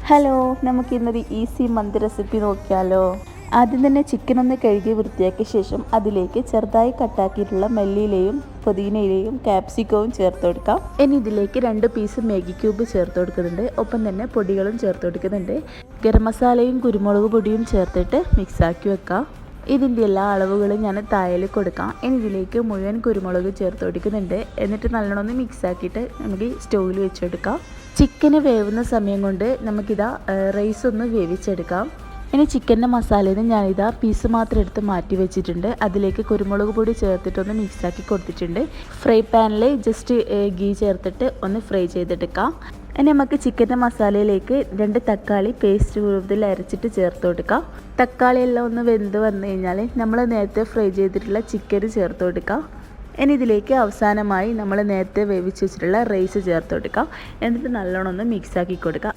Hello, നമുക്കിന്നൊരു easy മന്തി recipe നോക്കിയാലോ. ആദ്യം തന്നെ ചിക്കൻ ഒന്ന് കഴുകി വൃത്തിയാക്കിയ ശേഷം അതിലേക്ക് ചെറുതായി കട്ടാക്കിയിട്ടുള്ള മല്ലിയിലയും പുതിനയിലയും ക്യാപ്സിക്കവും ചേർത്ത് കൊടുക്കാം. ഇനി ഇതിലേക്ക് 2 പീസ് മാഗി ക്യൂബ് ചേർത്ത് കൊടുക്കുന്നുണ്ട്. ഒപ്പം തന്നെ പൊടികളും ചേർത്ത് കൊടുക്കുന്നുണ്ട്. ഗരം മസാലയും കുരുമുളക് പൊടിയും ചേർത്തിട്ട് മിക്സാക്കി വെക്കാം. ഇതിൻ്റെ എല്ലാ അളവുകളും ഞാൻ താഴയിൽ കൊടുക്കാം. ഇനി ഇതിലേക്ക് മുഴുവൻ കുരുമുളക് ചേർത്ത് കൊടുക്കുന്നുണ്ട്. എന്നിട്ട് നല്ലോണം ഒന്ന് മിക്സാക്കിയിട്ട് നമുക്ക് സ്റ്റൗവിൽ വെച്ചെടുക്കാം. ചിക്കന് വേവുന്ന സമയം കൊണ്ട് നമുക്കിതാ റൈസ് ഒന്ന് വേവിച്ചെടുക്കാം. ഇനി ചിക്കൻ്റെ മസാലയിൽ നിന്ന് ഞാനിതാ പീസ് മാത്രം എടുത്ത് മാറ്റി വെച്ചിട്ടുണ്ട്. അതിലേക്ക് കുരുമുളക് പൊടി ചേർത്തിട്ടൊന്ന് മിക്സാക്കി കൊടുത്തിട്ടുണ്ട്. ഫ്രൈ പാനിൽ ജസ്റ്റ് ഗീ ചേർത്തിട്ട് ഒന്ന് ഫ്രൈ ചെയ്തെടുക്കാം. ഇനി നമുക്ക് ചിക്കൻ്റെ മസാലയിലേക്ക് 2 തക്കാളി പേസ്റ്റ് രൂപത്തിൽ അരച്ചിട്ട് ചേർത്ത് കൊടുക്കാം. തക്കാളി എല്ലാം ഒന്ന് വെന്ത് വന്നു കഴിഞ്ഞാൽ നമ്മൾ നേരത്തെ ഫ്രൈ ചെയ്തിട്ടുള്ള ചിക്കൻ ചേർത്ത് കൊടുക്കാം. ഇനി ഇതിലേക്ക് അവസാനമായി നമ്മൾ നേരത്തെ വേവിച്ച് വെച്ചിട്ടുള്ള റൈസ് ചേർത്ത് കൊടുക്കാം. എന്നിട്ട് നല്ലോണം ഒന്ന് മിക്സാക്കി കൊടുക്കാം.